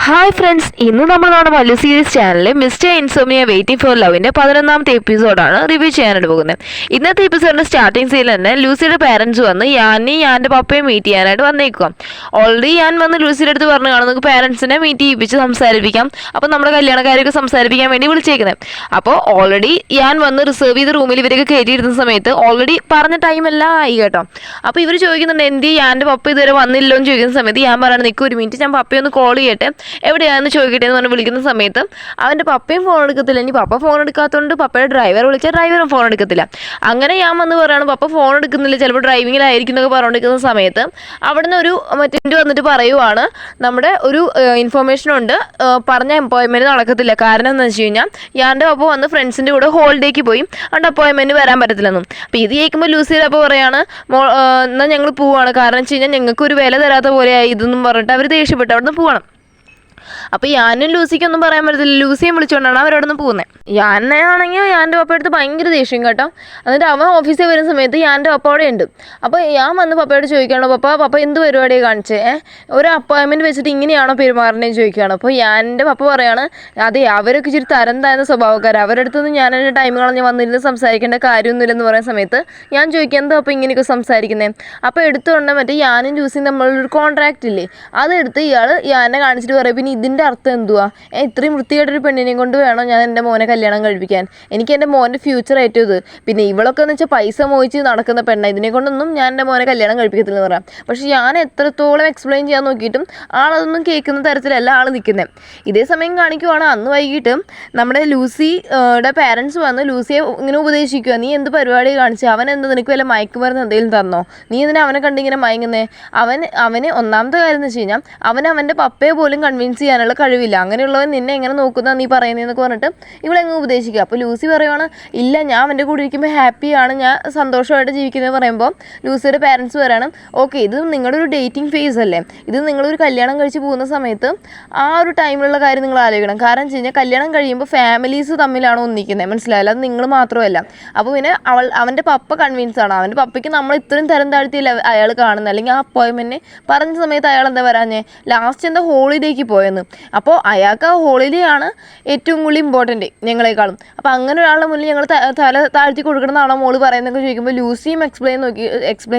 Hi friends, ഇന്ന് നമ്മൾ നമ്മുടെ മല്ലു സീരീസ് ചാനലിൽ മിസ്റ്റർ ഇൻസോമിയ വെയിറ്റിംഗ് ഫോർ ലവിൻ്റെ 11ാമത്തെ എപ്പിസോഡാണ് റിവ്യൂ ചെയ്യാനായിട്ട് പോകുന്നത്. ഇന്നത്തെ എപ്പിസോഡിൻ്റെ സ്റ്റാർട്ടിംഗ് സീനിൽ തന്നെ ലൂസിയുടെ പാരൻസ് വന്ന് ഞാൻ്റെ പപ്പയും മീറ്റ് ചെയ്യാനായിട്ട് വന്നേക്കുക. ഓൾറെഡി ഞാൻ വന്ന് ലൂസിയുടെ അടുത്ത് പറഞ്ഞു കാണും നമുക്ക് പാരൻസിനെ മീറ്റ് ചെയ്യിപ്പിച്ച് സംസാരിപ്പിക്കാം, അപ്പോൾ നമ്മുടെ കല്യാണക്കാരൊക്കെ സംസാരിപ്പിക്കാൻ വേണ്ടി വിളിച്ചേക്കുന്നത്. അപ്പോൾ ഓൾറെഡി ഞാൻ വന്ന് റിസർവ് ചെയ്ത റൂമിൽ ഇവരൊക്കെ കയറ്റിയിരുന്ന സമയത്ത് ഓൾറെഡി പറഞ്ഞ ടൈമെല്ലാം ആയി കേട്ടോ. അപ്പോൾ ഇവർ ചോദിക്കുന്നുണ്ട് എന്തി എൻ്റെ പപ്പ ഇതുവരെ വന്നില്ലോ എന്ന് ചോദിക്കുന്ന സമയത്ത് ഞാൻ പറയണം നിൽക്കും ഒരു മിനിറ്റ്, ഞാൻ പപ്പയെ ഒന്ന് കോൾ ചെയ്യട്ടെ, എവിടെയാണെന്ന് ചോദിക്കട്ടെ എന്ന് പറഞ്ഞ് വിളിക്കുന്ന സമയത്ത് അവൻ്റെ പപ്പയും ഫോൺ എടുക്കത്തില്ല. ഇനി പപ്പ ഫോൺ എടുക്കാത്തതുകൊണ്ട് പപ്പയുടെ ഡ്രൈവർ വിളിച്ചാൽ ഡ്രൈവറും ഫോൺ എടുക്കത്തില്ല. അങ്ങനെ ഞാൻ വന്ന് പറയുകയാണ് പപ്പ ഫോൺ എടുക്കുന്നില്ല, ചിലപ്പോൾ ഡ്രൈവിങ്ങിലായിരിക്കും എന്നൊക്കെ പറഞ്ഞുകൊണ്ടിരിക്കുന്ന സമയത്ത് അവിടുന്ന് ഒരു മറ്റേ വന്നിട്ട് പറയുവാണ് നമ്മുടെ ഒരു ഇൻഫർമേഷൻ ഉണ്ട്, പറഞ്ഞ എംപ്ലോയ്മെൻറ്റ് നടക്കത്തില്ല. കാരണം എന്താണെന്ന് വെച്ച് കഴിഞ്ഞാൽ ഞാൻ്റെ പപ്പ വന്ന് ഫ്രണ്ട്സിൻ്റെ കൂടെ ഹോളിഡേക്ക് പോയി, അതുകൊണ്ട് അപ്പോയിൻമെൻറ്റ് വരാൻ പറ്റത്തില്ലെന്നും. അപ്പോൾ ഇത് കേൾക്കുമ്പോൾ ലൂസിയുടെ അപ്പോൾ പറയുകയാണ് എന്നാൽ ഞങ്ങൾ പോവുകയാണ്, കാരണം വെച്ച് കഴിഞ്ഞാൽ ഞങ്ങൾക്കൊരു വില തരാത്ത പോലെയായി ഇതെന്നും പറഞ്ഞിട്ട് അവർ ദേഷ്യപ്പെട്ട് അവിടെ നിന്ന് പോകണം. അപ്പോൾ ഞാനും ലൂസിക്കൊന്നും പറയാൻ പറ്റത്തില്ല, ലൂസിയും വിളിച്ചുകൊണ്ടാണ് അവരവിടെ നിന്ന് പോകുന്നത്. ഞാനാണെങ്കിൽ ഞാൻ്റെ പപ്പ എടുത്ത് ഭയങ്കര ദേഷ്യം കേട്ടോ. എന്നിട്ട് അവൻ ഓഫീസിൽ വരുന്ന സമയത്ത് ഞാൻ്റെ പപ്പ അവിടെ ഉണ്ട്. അപ്പോൾ ഞാൻ വന്ന് പപ്പയോട് ചോദിക്കുകയാണോ പപ്പ എന്ത് പരിപാടിയാണ് കാണിച്ചേ, ഒരു അപ്പോയിൻമെൻറ്റ് വെച്ചിട്ട് ഇങ്ങനെയാണോ പെരുമാറണേന്ന് ചോദിക്കുകയാണ്. അപ്പോൾ എൻ്റെ പപ്പ പറയാണ് അതെ അവരൊക്കെ ഇച്ചിരി തരം താഴ്ന്ന സ്വഭാവക്കാർ, അവരുടെ അടുത്തൊന്നും ഞാൻ എൻ്റെ ടൈം കളഞ്ഞ് വന്നിരുന്ന് സംസാരിക്കേണ്ട കാര്യമൊന്നുമില്ലെന്ന് പറയുന്ന സമയത്ത് ഞാൻ ചോദിക്കുക എന്താ അപ്പോൾ ഇങ്ങനെയൊക്കെ സംസാരിക്കുന്നത്. അപ്പോൾ എടുത്തുകൊണ്ട് മറ്റേ ഞാനും ലൂസിയും തമ്മിലൊരു കോൺട്രാക്റ്റ് ഇല്ലേ, അതെടുത്ത് ഇയാൾ എന്നെ കാണിച്ചിട്ട് പറയും പിന്നെ ഇതിൻ്റെ അർത്ഥം എന്തുവാ, ഇത്രയും വൃത്തിയായിട്ടൊരു പെണ്ണിനെയും കൊണ്ട് വേണോ ഞാൻ എൻ്റെ മോനെ കല്യാണം കഴിപ്പിക്കാൻ, എനിക്ക് എൻ്റെ മോൻ്റെ ഫ്യൂച്ചർ ഏറ്റവും ഇത്. പിന്നെ ഇവളൊക്കെ എന്ന് വെച്ചാൽ പൈസ മോഹിച്ച് നടക്കുന്ന പെണ്ണ, ഇതിനെ കൊണ്ടൊന്നും ഞാൻ എൻ്റെ മോനെ കല്യാണം കഴിപ്പിക്കത്തില്ലെന്ന് പറയാം. പക്ഷേ ഞാൻ എത്രത്തോളം എക്സ്പ്ലെയിൻ ചെയ്യാൻ നോക്കിയിട്ടും ആളതൊന്നും കേൾക്കുന്ന തരത്തിലല്ല ആൾ നിൽക്കുന്നത്. ഇതേ സമയം കാണിക്കുവാണ് അന്ന് വൈകിട്ട് നമ്മുടെ ലൂസിയുടെ പാരൻസ് വന്ന് ലൂസിയെ ഇങ്ങനെ ഉപദേശിക്കുക, നീ എന്ത് പരിപാടി കാണിച്ചു, അവൻ എന്ത് നിനക്ക് വല്ല മയക്കുമരുന്ന് എന്തെങ്കിലും തന്നോ, നീ എന്തിനാ അവനെ കണ്ടിങ്ങനെ മയങ്ങുന്നേ, അവന് ഒന്നാമത്തെ കാര്യം എന്ന് വെച്ച് കഴിഞ്ഞാൽ അവൻ്റെ പപ്പയെ പോലും കൺവിൻസ് ചെയ്യാനുള്ള കഴിവില്ല, അങ്ങനെയുള്ളവൻ നിന്നെ എങ്ങനെ നോക്കുന്ന നീ പറയുന്നതെന്നൊക്കെ പറഞ്ഞിട്ട് ഇവളെങ്ങ് ഉപദേശിക്കുക. അപ്പോൾ ലൂസി പറയുവാണ് ഇല്ല ഞാൻ അവൻ്റെ കൂടെ ഇരിക്കുമ്പോൾ ഹാപ്പിയാണ്, ഞാൻ സന്തോഷമായിട്ട് ജീവിക്കുന്നത് പറയുമ്പോൾ ലൂസിയുടെ പാരൻസ് പറയണം ഓക്കെ ഇത് നിങ്ങളുടെ ഒരു ഡേറ്റിംഗ് ഫേസ് അല്ലേ, ഇത് നിങ്ങളൊരു കല്യാണം കഴിച്ച് പോകുന്ന സമയത്ത് ആ ഒരു ടൈമിലുള്ള കാര്യം നിങ്ങൾ ആലോചിക്കണം. കാരണം വെച്ച് കഴിഞ്ഞാൽ കല്യാണം കഴിയുമ്പോൾ ഫാമിലീസ് തമ്മിലാണ് ഒന്നിക്കുന്നത്, മനസ്സിലായില്ല, അത് നിങ്ങൾ മാത്രമല്ല. അപ്പോൾ പിന്നെ അവൻ്റെ പപ്പ കൺവിൻസ് ആണ്, അവൻ്റെ പപ്പയ്ക്ക് നമ്മൾ ഇത്രയും തരം താഴ്ത്തിയില്ല അയാൾ കാണുന്നത്, അല്ലെങ്കിൽ ആ അപ്പോയിൻമെൻറ്റ് പറഞ്ഞ സമയത്ത് അയാൾ എന്താ പറയാഞ്ഞേ ലാസ്റ്റ് എന്താ ഹോളിഡേക്ക് പോയെന്ന്. അപ്പോൾ അയാൾക്ക് ആ ഹോളിഡേ ആണ് ഏറ്റവും കൂടുതൽ ഇമ്പോർട്ടൻറ്റ് ഞങ്ങളെക്കാളും. അപ്പോൾ അങ്ങനെ ഒരാളുടെ മുന്നിൽ ഞങ്ങൾ തല താഴ്ത്തി കൊടുക്കണമെന്നാണോ മോള് പറയുന്നതൊക്കെ ചോദിക്കുമ്പോൾ ലൂസിയും എക്സ്പ്ലെയിൻ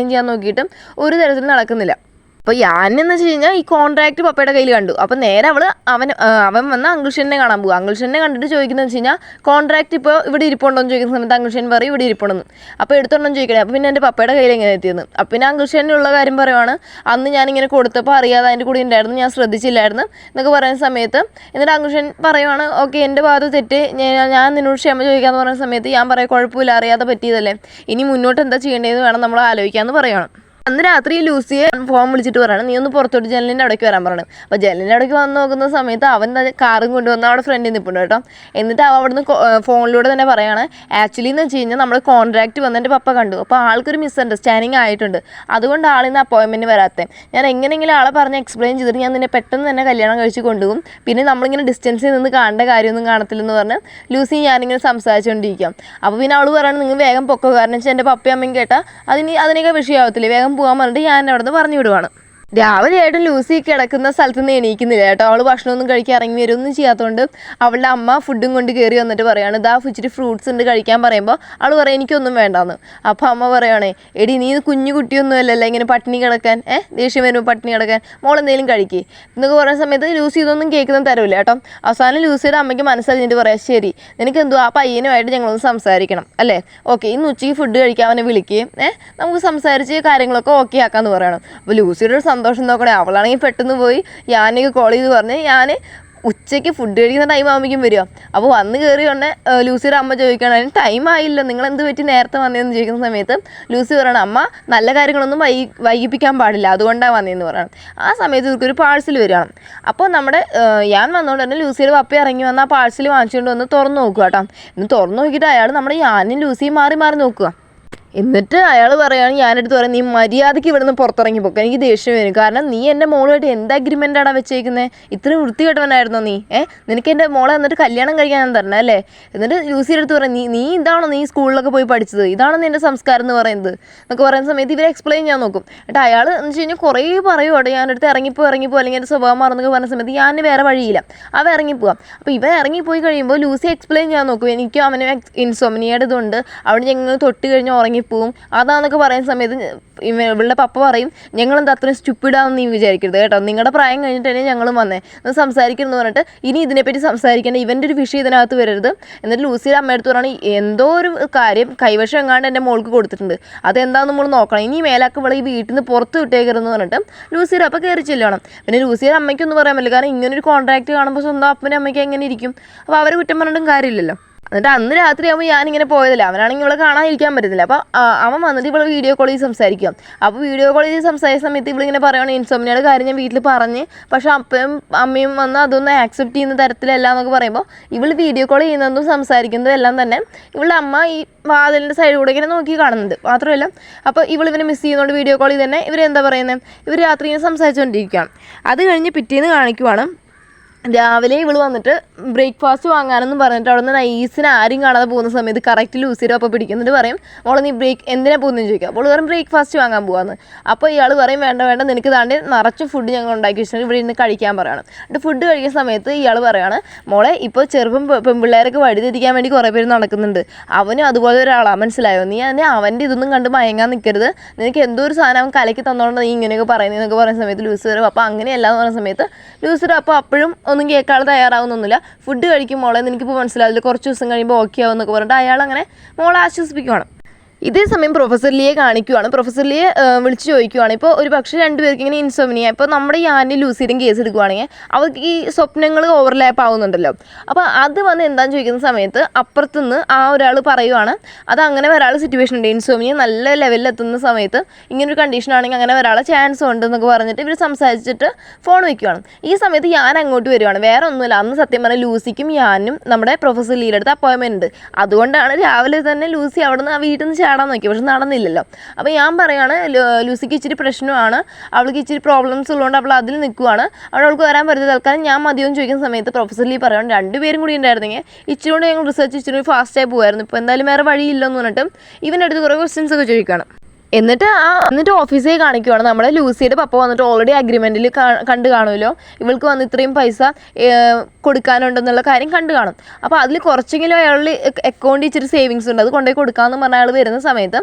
ചെയ്യാൻ നോക്കിയിട്ടും ഒരു തരത്തിൽ നടക്കുന്നില്ല. അപ്പോൾ ഞാനെന്ന് വെച്ച് കഴിഞ്ഞാൽ ഈ കോൺട്രാക്റ്റ് പപ്പയുടെ കയ്യിൽ കണ്ടു. അപ്പോൾ നേരെ അവൻ വന്ന് അങ്കിൾഷനെ കാണാൻ പോകും. അങ്കിൾഷനെ കണ്ടിട്ട് ചോദിക്കുന്നത് വെച്ച് കഴിഞ്ഞാൽ കോൺട്രാക്റ്റ് ഇപ്പോൾ ഇവിടെ ഇരിപ്പുണ്ടോ എന്ന് ചോദിക്കുന്ന സമയത്ത് അങ്കിൾഷൻ പറയും ഇവിടെ ഇരിപ്പുണ്ടെന്ന്. അപ്പോൾ എടുത്തോണ്ടോ എന്ന് ചോദിക്കണേ, അപ്പോൾ പിന്നെ എൻ്റെ പപ്പയുടെ കയ്യിൽ എങ്ങനെ എത്തിയെന്ന്. അപ്പോൾ പിന്നെ അങ്കിൾഷനുള്ള കാര്യം പറയുവാണ് അന്ന് ഞാനിങ്ങനെ കൊടുത്തപ്പോൾ അറിയാതെ അതിൻ്റെ കൂടെ ഉണ്ടായിരുന്നു, ഞാൻ ശ്രദ്ധിച്ചില്ലായിരുന്നു എന്നൊക്കെ പറയുന്ന സമയത്ത് എന്നിട്ട് അങ്കിൾഷൻ പറയുവാണ് ഓക്കെ എൻ്റെ ഭാഗത്ത് തെറ്റ്, ഞാൻ നിന്നോട് ക്ഷമ ചോദിക്കാമെന്ന് പറയുന്ന സമയത്ത് ഞാൻ പറയാം കുഴപ്പമില്ല അറിയാതെ പറ്റിയതല്ലേ, ഇനി മുന്നോട്ട് എന്താ ചെയ്യേണ്ടതെന്ന് വേണം നമ്മൾ ആലോചിക്കാമെന്ന് പറയുകയാണ്. അന്ന് രാത്രി ലൂസിയെ ഫോൺ വിളിച്ചിട്ട് പറയണം നീ ഒന്ന് പുറത്തോട്ട് ജനലിൻ്റെ അവിടേക്ക് വരാൻ പറയണം. അപ്പോൾ ജനലിൻ്റെ അവിടേക്ക് വന്ന് നോക്കുന്ന സമയത്ത് അവൻ കാറും കൊണ്ടുവന്ന് അവിടെ ഫ്രണ്ടിൽ നിൽപ്പുണ്ട് കേട്ടോ. എന്നിട്ട് അവിടുന്ന് ഫോണിലൂടെ തന്നെ പറയുകയാണ് ആക്ച്വലി എന്ന് വെച്ച് കഴിഞ്ഞാൽ നമ്മുടെ കോൺട്രാക്റ്റ് വന്ന് എൻ്റെ പപ്പ കണ്ടു, അപ്പോൾ ആൾക്കൊരു മിസ്അണ്ടർസ്റ്റാൻഡിങ് ആയിട്ടുണ്ട്, അതുകൊണ്ട് ആളിന്ന് അപ്പോയിൻമെൻറ്റ് വരാത്തത്. ഞാൻ എങ്ങനെയെങ്കിലും ആളെ പറഞ്ഞ് എക്സ്പ്ലെയിൻ ചെയ്തിട്ട് ഞാൻ നിന്നെ പെട്ടെന്ന് തന്നെ കല്യാണം കഴിച്ച് കൊണ്ടുപോകും, പിന്നെ നമ്മളിങ്ങനെ ഡിസ്റ്റൻസിൽ നിന്ന് കാണേണ്ട കാര്യമൊന്നും കാണത്തില്ലെന്ന് പറഞ്ഞ് ലൂസി ഞാനിങ്ങനെ സംസാരിച്ചുകൊണ്ടിരിക്കാം. അപ്പോൾ പിന്നെ അവൾ പറയുകയാണ് നിങ്ങൾ വേഗം പൊക്കോ, കാരണം വെച്ചാൽ എൻ്റെ പപ്പയും അമ്മയും കേട്ടാൽ അതിനൊക്കെ വിഷയമാവത്തില്ലേ, വേഗം പോകാൻ പറഞ്ഞിട്ട് ഞാൻ അവിടെ നിന്ന് പറഞ്ഞു വിടുവാണ്. രാവിലെ ആയിട്ടും ലൂസി കിടക്കുന്ന സ്ഥലത്ത് നിന്ന് എണീക്കുന്നില്ല കേട്ടോ. അവൾ ഭക്ഷണമൊന്നും കഴിക്കാൻ ഇറങ്ങി വരുമൊന്നും ചെയ്യാത്തതുകൊണ്ട് അവളുടെ അമ്മ ഫുഡും കൊണ്ട് കയറി വന്നിട്ട് പറയുകയാണ് ഇതാ ഇച്ചിരി ഫ്രൂട്ട്സ് ഉണ്ട് കഴിക്കാൻ പറയുമ്പോൾ അവൾ പറയും എനിക്കൊന്നും വേണ്ടാന്ന്. അപ്പോൾ അമ്മ പറയുകയാണേ എടി നീ കുഞ്ഞു കുട്ടിയൊന്നും അല്ലല്ലോ ഇങ്ങനെ പട്ടിണി കിടക്കാൻ, ദേഷ്യം വരുമ്പോൾ പട്ടിണി കിടക്കാൻ, മോളെന്തെങ്കിലും കഴിക്കുക എന്നൊക്കെ പറയുന്ന സമയത്ത് ലൂസി ഇതൊന്നും കേൾക്കുന്ന തരവില്ല കേട്ടോ. അവസാനം ലൂസിയുടെ അമ്മയ്ക്ക് മനസ്സറിഞ്ഞിട്ട് പറയാം ശരി നിനക്ക് എന്തോ ആ പയ്യനുമായിട്ട് ഞങ്ങളൊന്ന് സംസാരിക്കണം അല്ലേ, ഓക്കെ ഇന്ന് ഉച്ചയ്ക്ക് ഫുഡ് കഴിക്കാൻ അവനെ വിളിക്കുകയും നമുക്ക് സംസാരിച്ച് കാര്യങ്ങളൊക്കെ ഓക്കെ ആക്കാമെന്ന് പറയണം. അപ്പോൾ ലൂസിയുടെ സന്തോഷം നോക്കണേ, അവളാണെങ്കിൽ പെട്ടെന്ന് പോയി ഞാനൊക്കെ കോൾ ചെയ്ത് പറഞ്ഞ് ഞാൻ ഉച്ചയ്ക്ക് ഫുഡ് കഴിക്കുന്ന ടൈം ആകുമ്പോഴേക്കും വരിക. അപ്പോൾ വന്ന് കയറി കൊണ്ട് ലൂസിയുടെ അമ്മ ചോദിക്കണം അതിന് ടൈം ആയില്ല നിങ്ങൾ എന്ത് പറ്റി നേരത്തെ വന്നതെന്ന് ചോദിക്കുന്ന സമയത്ത് ലൂസി പറയണം അമ്മ നല്ല കാര്യങ്ങളൊന്നും വൈകിപ്പിക്കാൻ പാടില്ല അതുകൊണ്ടാണ് വന്നതെന്ന് പറയണം. ആ സമയത്ത് ഇവർക്കൊരു പാഴ്സൽ വരികയാണ്. അപ്പോൾ നമ്മുടെ ഞാൻ വന്നുകൊണ്ട് തന്നെ ലൂസിയുടെ പപ്പ ഇറങ്ങി വന്ന് ആ പാഴ്സൽ വാങ്ങിച്ചുകൊണ്ട് വന്ന് തുറന്ന് നോക്കുക കേട്ടോ. ഇന്ന് തുറന്ന് നോക്കിയിട്ട് അയാൾ നമ്മുടെ ഞാനും ലൂസിയും മാറി മാറി നോക്കുക. എന്നിട്ട് അയാൾ പറയുകയാണ്, ഞാനെടുത്ത് പറയാം, നീ മര്യാദയ്ക്ക് ഇവിടുന്ന് പുറത്തിറങ്ങി പോക്കാം, എനിക്ക് ദേഷ്യം വരും. കാരണം നീ എൻ്റെ മോളുമായിട്ട് എന്ത് അഗ്രിമെൻ്റാണ് വെച്ചേക്കുന്നത്? ഇത്രയും വൃത്തികെട്ടവനായിരുന്നോ നീ? നിനക്ക് എൻ്റെ മോളെ എന്നിട്ട് കല്യാണം കഴിക്കാൻ ഞാൻ തരണം അല്ലേ? എന്നിട്ട് ലൂസിയുടെ അടുത്ത് പറയാം, നീ ഇതാണോ നീ സ്കൂളിലൊക്കെ പോയി പഠിച്ചത്? ഇതാണോ നിൻ്റെ സംസ്കാരം എന്ന് പറയുന്നത് എന്നൊക്കെ പറയുന്ന സമയത്ത് ഇവരെ എക്സ്പ്ലെയിൻ ചെയ്യാൻ നോക്കും. എന്നിട്ട് അയാൾ എന്ന് വെച്ച് കഴിഞ്ഞാൽ കുറേ പറയുവാണ്, ഞാനെടുത്ത് ഇറങ്ങിപ്പോ അല്ലെങ്കിൽ എൻ്റെ സ്വഭാവം മാറുന്നൊക്കെ പറഞ്ഞ സമയത്ത് ഞാൻ വേറെ വഴിയില്ല, അവൻ ഇറങ്ങിപ്പോവാം. അപ്പോൾ ഇവൻ ഇറങ്ങിപ്പോയി കഴിയുമ്പോൾ ലൂസി എക്സ്പ്ലെയിൻ ചെയ്യാൻ നോക്കും, എനിക്ക് അവന് ഇൻസോംനിയയുടെ ഇതുണ്ട്, അവിടെ ഞങ്ങൾ തൊട്ട് കഴിഞ്ഞ് ഉറങ്ങിപ്പോവും അതാന്നൊക്കെ പറയുന്ന സമയത്ത് ഇവളുടെ പപ്പ പറയും, ഞങ്ങളെന്താ അത്രയും സ്റ്റുപ്പിഡാണെന്ന് നീ വിചാരിക്കരുത് കേട്ടോ, നിങ്ങളുടെ പ്രായം കഴിഞ്ഞിട്ട് തന്നെ ഞങ്ങളും വന്നേ സംസാരിക്കുന്നു പറഞ്ഞിട്ട് ഇനി ഇതിനെപ്പറ്റി സംസാരിക്കേണ്ട, ഇവൻ്റെ ഒരു വിഷയം ഇതിനകത്ത് വരരുത്. എന്നിട്ട് ലൂസിയുടെ അമ്മയടുത്ത് പറയുകയാണ്, എന്തോ ഒരു കാര്യം കൈവശം എങ്ങാണ്ട് എൻ്റെ മോൾക്ക് കൊടുത്തിട്ടുണ്ട്, അതെന്താണെന്ന് നമ്മൾ നോക്കണം, ഇനി മേലാക്ക് ഇവിടെ ഈ വീട്ടിൽ നിന്ന് പുറത്ത് വിട്ടേക്കരുതെന്ന് പറഞ്ഞിട്ട് ലൂസിയുടെ അപ്പം കയറി ചെല്ലണം. പിന്നെ ലൂസിയുടെ അമ്മയ്ക്കൊന്നും പറയാൻ പറ്റില്ല, കാരണം ഇങ്ങനൊരു കോൺട്രാക്ട് കാണുമ്പോൾ സ്വന്തം അപ്പനും അമ്മയ്ക്ക് എങ്ങനെ ഇരിക്കും? അപ്പോൾ അവരെ കുറ്റം പറഞ്ഞിട്ടും കാര്യമില്ലല്ലോ. എന്നിട്ട് അന്ന് രാത്രി ആകുമ്പോൾ ഞാനിങ്ങനെ പോയതല്ല, അവനാണെങ്കിൽ ഇവളെ കാണാതിരിക്കാൻ പറ്റത്തില്ല. അപ്പോൾ അവൻ വന്നിട്ട് ഇവളെ വീഡിയോ കോൾ ചെയ്ത് സംസാരിക്കും. അപ്പോൾ വീഡിയോ കോൾ ചെയ്ത് സംസാരിച്ച സമയത്ത് ഇവളിങ്ങനെ പറയുകയാണ്, ഇൻസോംനിയയുടെ കാര്യം ഞാൻ വീട്ടിൽ പറഞ്ഞ്, പക്ഷേ അപ്പയും അമ്മയും വന്ന് അതൊന്നും ആക്സെപ്റ്റ് ചെയ്യുന്ന തരത്തിലല്ല എന്നൊക്കെ പറയുമ്പോൾ ഇവൾ വീഡിയോ കോൾ ചെയ്യുന്നതും സംസാരിക്കുന്നതും എല്ലാം തന്നെ ഇവളുടെ അമ്മ ഈ വാതിലിൻ്റെ സൈഡിൽ കൂടെ ഇങ്ങനെ നോക്കി കാണുന്നുണ്ട്. മാത്രമല്ല അപ്പോൾ ഇവളിവനെ മിസ് ചെയ്യുന്നതുകൊണ്ട് വീഡിയോ കോൾ ചെയ്ത് തന്നെ ഇവരെന്താ പറയുന്നത്, ഇവർ രാത്രി ഇങ്ങനെ സംസാരിച്ചുകൊണ്ടിരിക്കുകയാണ്. അത് കഴിഞ്ഞ് പിറ്റേന്ന് കാണിക്കുവാണ്, രാവിലെ ഇവൾ വന്നിട്ട് ബ്രേക്ക്ഫാസ്റ്റ് വാങ്ങാനെന്നും പറഞ്ഞിട്ട് അവിടെ നിന്ന് നൈസിന് ആരും കാണാതെ പോകുന്ന സമയത്ത് കറക്റ്റ് ലൂസിയുടെ ഒപ്പം പിടിക്കുന്നിട്ട് പറയും, മോളെ നീ എന്തിനാ പോകുന്നതെന്ന് ചോദിക്കുക. അപ്പോൾ പറയും ബ്രേക്ക്ഫാസ്റ്റ് വാങ്ങാൻ പോകാമെന്ന്. അപ്പോൾ ഇയാൾ പറയും, വേണ്ട നിനക്ക് താണ്ടി നിറച്ച് ഫുഡ് ഞങ്ങൾ ഉണ്ടാക്കി വെച്ചിട്ട് ഇവിടെ ഇരുന്ന് കഴിക്കാൻ പറയണം. എന്നിട്ട് ഫുഡ് കഴിക്കുന്ന സമയത്ത് ഇയാൾ പറയുകയാണ്, മോളെ ഇപ്പോൾ ചെറുപ്പം പെൺപിള്ളേരൊക്കെ വഴിതെറ്റിക്കാൻ വേണ്ടി കുറേ പേര് നടക്കുന്നുണ്ട്, അവനും അതുപോലെ ഒരാളാണ്, മനസ്സിലായോ? നീ അവൻ്റെ ഇതൊന്നും കണ്ട് മയങ്ങാൻ നിൽക്കരുത്, നിനക്ക് എന്തോ ഒരു സാധനം അവൻ കലക്കി തന്നോണ്ട് നീ ഇങ്ങനെയൊക്കെ പറയുന്നതെന്നൊക്കെ പറയുന്ന സമയത്ത് ലൂസി വരും. അപ്പോൾ അങ്ങനെയല്ല എന്ന് പറയുന്ന സമയത്ത് ലൂസിയുടെ അപ്പോൾ അപ്പോഴും ഒന്നും കേൾക്കാതെ തയ്യാറാവുന്നൊന്നുമില്ല. ഫുഡ് കഴിക്കും മോളെ, നിനക്കിപ്പോൾ മനസ്സിലാവില്ല, കുറച്ച് ദിവസം കഴിയുമ്പോൾ ഓക്കെ ആവും എന്നൊക്കെ പറഞ്ഞിട്ട് അയാൾ അങ്ങനെ മോളെ ആശ്വസിപ്പിക്കുവാണ്. ഇതേ സമയം പ്രൊഫസർ ലിയെ കാണിക്കുവാണ്. പ്രൊഫസർ ലിയെ വിളിച്ച് ചോദിക്കുവാണ്, ഇപ്പോൾ ഒരു പക്ഷേ രണ്ടുപേർക്ക് ഇങ്ങനെ ഇൻസോംനിയ, ഇപ്പോൾ നമ്മുടെ ഈ ആൻറ്റി ലൂസിയുടെയും കേസ് എടുക്കുവാണെങ്കിൽ അവർക്ക് ഈ സ്വപ്നങ്ങൾ ഓവർലാപ്പ് ആവുന്നുണ്ടല്ലോ. അപ്പോൾ അത് വന്ന് എന്താണെന്ന് ചോദിക്കുന്ന സമയത്ത് അപ്പുറത്തുനിന്ന് ആ ഒരാൾ പറയുവാണ്, അത് അങ്ങനെ ഒരാൾ സിറ്റുവേഷൻ ഉണ്ട്, ഇൻസോംനിയ നല്ല ലെവലിൽ എത്തുന്ന സമയത്ത് ഇങ്ങനൊരു കണ്ടീഷൻ ആണെങ്കിൽ അങ്ങനെ ഒരാളെ ചാൻസ് ഉണ്ടെന്നൊക്കെ പറഞ്ഞിട്ട് ഇവർ സംസാരിച്ചിട്ട് ഫോൺ വയ്ക്കുവാണ്. ഈ സമയത്ത് ഞാൻ അങ്ങോട്ട് വരുവാണ്, വേറെ ഒന്നുമില്ല, അന്ന് സത്യം പറഞ്ഞാൽ ലൂസിക്കും ഞാനും നമ്മുടെ പ്രൊഫസർ ലിയുടെ അടുത്ത് അപ്പോയിൻമെൻറ്റ് ഉണ്ട്, അതുകൊണ്ടാണ് രാവിലെ തന്നെ ലൂസി അവിടെ നിന്ന് ആ വീട്ടിൽ നിന്ന് ചാടാൻ നോക്കി, പക്ഷെ നടന്നില്ലല്ലോ. അപ്പോൾ ഞാൻ പറയുകയാണ്, ലൂസിക്ക് ഇച്ചിരി പ്രശ്നമാണ്, അവൾക്ക് ഇച്ചിരി പ്രോബ്ലംസ് ഉള്ളതുകൊണ്ട് അവൾ അതിൽ നിൽക്കുവാണ്, അവൾക്ക് വരാൻ പറ്റുന്നത് തൽക്കാലം ഞാൻ മതിയെന്ന് ചോദിക്കുന്ന സമയത്ത് പ്രൊഫസർ ലീ പറയുകയാണ്, രണ്ടുപേരും കൂടി ഉണ്ടായിരുന്നെങ്കിൽ ഇച്ചിരി കൊണ്ട് ഞങ്ങൾ റിസർച്ച് ഇച്ചിരി ഫാസ്റ്റായി പോകുമായിരുന്നു, ഇപ്പോൾ എന്തായാലും വേറെ വഴിയില്ലെന്ന് പറഞ്ഞിട്ട് ഇവൻ്റെ അടുത്ത് കുറേ ക്വസ്റ്റ്യൻസ് ഒക്കെ ചോദിക്കുകയാണ്. എന്നിട്ട് ഓഫീസിൽ കാണിക്കുവാണ്, നമ്മുടെ ലൂസിയുടെ പപ്പ വന്നിട്ട് ഓൾറെഡി അഗ്രിമെൻറ്റിൽ കണ്ടു കാണുമല്ലോ, ഇവൾക്ക് വന്ന് ഇത്രയും പൈസ കൊടുക്കാനുണ്ടെന്നുള്ള കാര്യം കണ്ടു കാണും. അപ്പോൾ അതിൽ കുറച്ചെങ്കിലും അയാളുടെ അക്കൗണ്ടിൽ ഇച്ചിരി സേവിങ്സ് ഉണ്ട്, അത് കൊണ്ടുപോയി കൊടുക്കാമെന്ന് പറഞ്ഞ അയാൾ വരുന്ന സമയത്ത്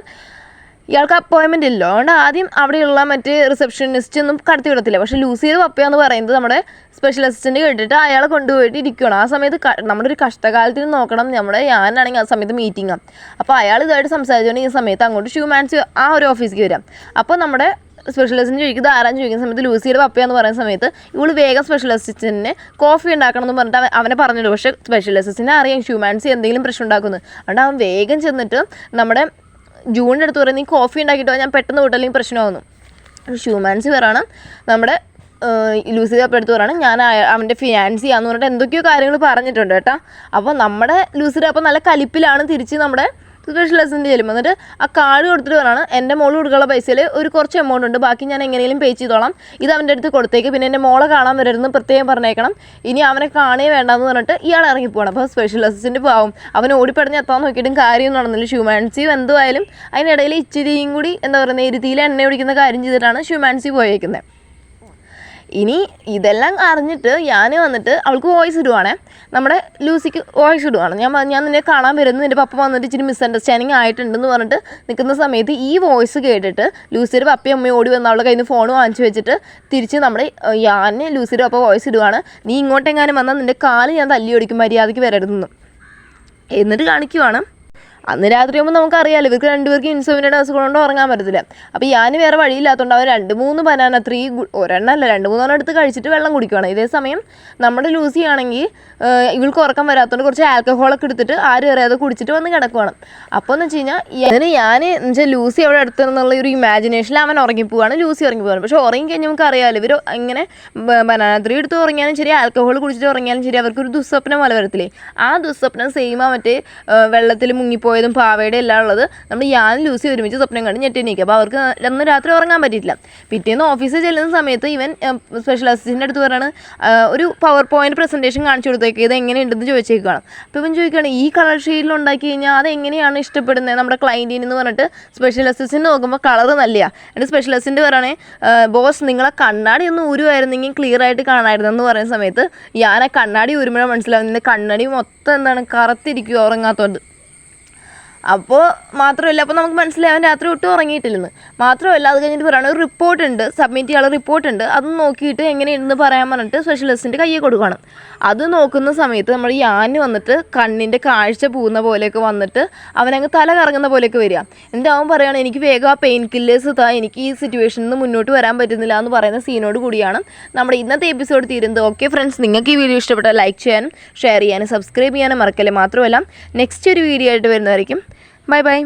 ഇയാൾക്ക് അപ്പോയിൻമെൻ്റ് ഇല്ലോ, അതുകൊണ്ട് ആദ്യം അവിടെയുള്ള മറ്റ് റിസപ്ഷനിസ്റ്റ് ഒന്നും കടത്തി വിടത്തില്ല. പക്ഷേ ലൂസിയുടെ പപ്പയെന്ന് പറയുന്നത് നമ്മുടെ സ്പെഷ്യൽ അസിസ്റ്റൻറ്റ് കേട്ടിട്ട് അയാളെ കൊണ്ടുപോയിട്ട് ഇരിക്കുകയാണ്. ആ സമയത്ത് നമ്മുടെ ഒരു കഷ്ടകാലത്തിൽ നോക്കണം, ഞാനാണെങ്കിൽ ആ സമയത്ത് മീറ്റിങ്ങാണ്. അപ്പോൾ അയാൾ ഇതായിട്ട് സംസാരിച്ചുകൊണ്ട് ഈ സമയത്ത് അങ്ങോട്ട് ഹ്യൂമാൻസ് ആ ഒരു ഓഫീസിലേക്ക് വരാം. അപ്പോൾ നമ്മുടെ സ്പെഷ്യൽ അസിസ്റ്റൻറ്റ് ചോദിക്കുന്നത് ആരാന്ന് ചോദിക്കുന്ന സമയത്ത് ലൂസിയുടെ പപ്പയാന്ന് പറയുന്ന സമയത്ത് ഇവൾ വേഗം സ്പെഷ്യൽ അസിസ്റ്റൻറ്റിന് കോഫി ഉണ്ടാക്കണം എന്ന് പറഞ്ഞിട്ട് അവനെ പറഞ്ഞിട്ട്, പക്ഷേ സ്പെഷ്യൽ അസിസ്റ്റൻറ്റിന് അറിയാം ഹ്യൂമാൻസി എന്തെങ്കിലും പ്രശ്നം ഉണ്ടാക്കുന്നു, അതുകൊണ്ട് അവൻ വേഗം ചെന്നിട്ട് നമ്മുടെ ജൂണിൻ്റെ അടുത്ത് പറയും, നീ കോഫി ഉണ്ടാക്കിയിട്ടോ, ഞാൻ പെട്ടെന്ന് വിട്ടല്ലെങ്കിൽ പ്രശ്നമാകുന്നു. ഹ്യൂമാൻസി പറയണം, നമ്മുടെ ലൂസിയുടെ അപ്പം എടുത്ത് പറയണം, ഞാൻ അവൻ്റെ ഫിനാൻസിയാന്ന് പറഞ്ഞിട്ട് എന്തൊക്കെയോ കാര്യങ്ങൾ പറഞ്ഞിട്ടുണ്ട് കേട്ടോ. അപ്പോൾ നമ്മുടെ ലൂസിയുടെ അപ്പം നല്ല കലിപ്പിലാണ് തിരിച്ച് നമ്മുടെ സ്പെഷ്യൽ അസിസ്റ്റൻറ്റ് ചെല്ലും. എന്നിട്ട് ആ കാർഡ് കൊടുത്തിട്ട് പറയാണ്, എൻ്റെ മോള് കൊടുക്കാനുള്ള പൈസയിൽ ഒരു കുറച്ച് എമൗണ്ട് ഉണ്ട്, ബാക്കി ഞാൻ എങ്ങനെയും പേ ചെയ്തോളാം, ഇത് അവൻ്റെ അടുത്ത് കൊടുത്തേക്ക്, പിന്നെ എൻ്റെ മോളെ കാണാൻ വരരുതെന്ന് പ്രത്യേകം പറഞ്ഞേക്കണം, ഇനി അവനെ കാണേ വേണ്ടെന്ന് പറഞ്ഞിട്ട് ഇയാൾ ഇറങ്ങിപ്പോകണം. അപ്പോൾ സ്പെഷ്യൽ അസിസ്റ്റൻറ്റ് പാവും, അവൻ ഓടിപ്പടഞ്ഞ് എത്താൻ നോക്കിയിട്ടും കാര്യം നടന്നില്ല. ഹ്യൂമാൻസി എന്തുമായാലും അതിനിടയിൽ ഇച്ചിരിയും കൂടി എന്താ പറയുന്നത് എരുതിയിൽ എണ്ണ ഒഴിക്കുന്ന കാര്യം ചെയ്തിട്ടാണ് ഹ്യൂമാൻസി പോയേക്കുന്നത്. ഇനി ഇതെല്ലാം അറിഞ്ഞിട്ട് ഞാൻ വന്നിട്ട് അവൾക്ക് വോയിസ് ഇടുവാണേ, നമ്മുടെ ലൂസിക്ക് വോയിസ് ഇടുവാണ്, ഞാൻ നിന്നെ കാണാൻ വരുന്നു, നിൻ്റെ പപ്പ വന്നിട്ട് ഇച്ചിരി മിസ്അണ്ടർസ്റ്റാൻഡിങ് ആയിട്ടുണ്ടെന്ന് പറഞ്ഞിട്ട് നിൽക്കുന്ന സമയത്ത് ഈ വോയിസ് കേട്ടിട്ട് ലൂസിയുടെ പപ്പയും അമ്മയും ഓടി വന്ന് അവളുടെ കയ്യിൽ നിന്ന് ഫോൺ വാങ്ങിച്ചു വെച്ചിട്ട് തിരിച്ച് നമ്മുടെ ഞാൻ ലൂസിയുടെ പപ്പ വോയിസ് ഇടുവാണ്, നീ ഇങ്ങോട്ടെങ്ങാനും വന്നാൽ നിൻ്റെ കാല് ഞാൻ തല്ലി ഓടിക്കും, മര്യാദയ്ക്ക് വരരുതെന്ന്. എന്നിട്ട് കാണിക്കുവാണ്, അന്ന് രാത്രിയാകുമ്പോൾ നമുക്കറിയാമല്ലോ ഇവർക്ക് രണ്ടുപേർക്ക് ഇൻസോമിനിയുടെ അസുഖം കൊണ്ട് ഉറങ്ങാൻ പറ്റത്തില്ല. അപ്പോൾ ഞാൻ വേറെ വഴിയില്ലാത്തതുകൊണ്ട് അവർ 2-3 ബനാന ഒരെണ്ണമല്ല 2-3 എടുത്ത് കഴിച്ചിട്ട് വെള്ളം കുടിക്കുകയാണ്. ഇതേ സമയം നമ്മുടെ ലൂസി ആണെങ്കിൽ ഇവൾക്ക് ഉറക്കം വരാത്തതുകൊണ്ട് കുറച്ച് ആൽക്കഹോളൊക്കെ എടുത്തിട്ട് ആരും അറിയാതെ കുടിച്ചിട്ട് വന്ന് കിടക്കുവാണ്. അപ്പോൾ എന്ന് വെച്ച് കഴിഞ്ഞാൽ അതിന് ഞാൻ എന്നുവെച്ചാൽ ലൂസി അവിടെ അടുത്ത് എന്നുള്ള ഒരു ഇമാജിനേഷനിൽ അവൻ ഉറങ്ങിപ്പോവാണ്, ലൂസി ഉറങ്ങിപ്പോവാണ്. പക്ഷേ ഉറങ്ങിക്കഴിഞ്ഞാൽ നമുക്ക് അറിയാമല്ലോ ഇവർ ഇങ്ങനെ ബനാന എടുത്ത് ഉറങ്ങിയാലും ശരി, ആൽക്കഹോൾ കുടിച്ചിട്ട് ഉറങ്ങിയാലും ശരി, അവർക്കൊരു ദുസ്വപ്നം പോലെ വരത്തില്ലേ, ആ ദുസ്വപ്നം സെയിമാ മറ്റേ വെള്ളത്തിൽ മുങ്ങിപ്പോയി പോയതും പാവയുടെ എല്ലാം ഉള്ളത് നമ്മൾ ഞാൻ ലൂസി ഒരുമിച്ച് സ്വപ്നം കണ്ട് ഞെട്ടിനിക്കുക. അപ്പോൾ അവർക്ക് അന്ന് രാത്രി ഉറങ്ങാൻ പറ്റിയില്ല. പിറ്റേന്ന് ഓഫീസിൽ ചെല്ലുന്ന സമയത്ത് ഇവൻ സ്പെഷ്യൽ അസിസ്റ്റൻ്റ് അടുത്ത് പറയാണ് ഒരു പവർ പോയിൻറ്റ് പ്രസൻറ്റേഷൻ കാണിച്ചു കൊടുത്തേക്ക്, ഇത് എങ്ങനെയുണ്ടെന്ന് ചോദിച്ചേക്കാണ്. അപ്പോൾ ഇവൻ ചോദിക്കുകയാണ് ഈ കളർ ഷെയ്ഡിൽ ഉണ്ടാക്കി കഴിഞ്ഞാൽ അതെങ്ങനെയാണ് ഇഷ്ടപ്പെടുന്നത് നമ്മുടെ ക്ലയൻറ്റിന് എന്ന് പറഞ്ഞിട്ട് സ്പെഷ്യൽ അസിസ്റ്റൻ്റ് നോക്കുമ്പോൾ കളർ നല്ലതാണ്. എന്നിട്ട് സ്പെഷ്യൽ അസിസ്റ്റൻ്റ് പറയണേ ബോസ് നിങ്ങളെ കണ്ണാടി ഒന്ന് ഊരുമായിരുന്നെങ്കിൽ ക്ലിയർ ആയിട്ട് കാണാമായിരുന്നു എന്ന് പറയുന്ന സമയത്ത് ഞാൻ ആ കണ്ണാടി ഊരുമ്പോഴാണ് മനസ്സിലാവും നിൻ്റെ കണ്ണാടി മൊത്തം എന്താണ് കറുത്തിരിക്കുക ഉറങ്ങാത്തതുകൊണ്ട്. അപ്പോൾ മാത്രമല്ല അപ്പോൾ നമുക്ക് മനസ്സിലാവും രാത്രി ഒട്ടും ഉറങ്ങിയിട്ടില്ലെന്ന്. മാത്രമല്ല അത് കഴിഞ്ഞിട്ട് പറയുകയാണ് ഒരു റിപ്പോർട്ടുണ്ട്, സബ്മിറ്റ് ചെയ്യാനുള്ള റിപ്പോർട്ടുണ്ട്, അത് നോക്കിയിട്ട് എങ്ങനെയുണ്ടെന്ന് പറയാൻ പറഞ്ഞിട്ട് സ്പെഷ്യലിസ്റ്റിൻ്റെ കയ്യിൽ കൊടുക്കണം. അത് നോക്കുന്ന സമയത്ത് നമ്മൾ യാന് വന്നിട്ട് കണ്ണിൻ്റെ കാഴ്ച പോകുന്ന പോലെയൊക്കെ വന്നിട്ട് അവനങ്ങ് തല കറങ്ങുന്ന പോലെയൊക്കെ വരിക. എന്നിട്ട് അവൻ പറയുകയാണ് എനിക്ക് വേഗം ആ പെയിൻ കില്ലേഴ്സ് എനിക്ക് ഈ സിറ്റുവേഷനിൽ നിന്ന് മുന്നോട്ട് വരാൻ പറ്റുന്നില്ല എന്ന് പറയുന്ന സീനോട് കൂടിയാണ് നമ്മുടെ ഇന്നത്തെ എപ്പിസോഡ് തീരുന്നത്. ഓക്കെ ഫ്രണ്ട്സ്, നിങ്ങൾക്ക് ഈ വീഡിയോ ഇഷ്ടപ്പെട്ടാൽ ലൈക്ക് ചെയ്യാനും ഷെയർ ചെയ്യാനും സബ്സ്ക്രൈബ് ചെയ്യാനും മറക്കല്ലേ. മാത്രമല്ല നെക്സ്റ്റ് ഒരു വീഡിയോ ആയിട്ട് വരുന്നതായിരിക്കും. Bye bye.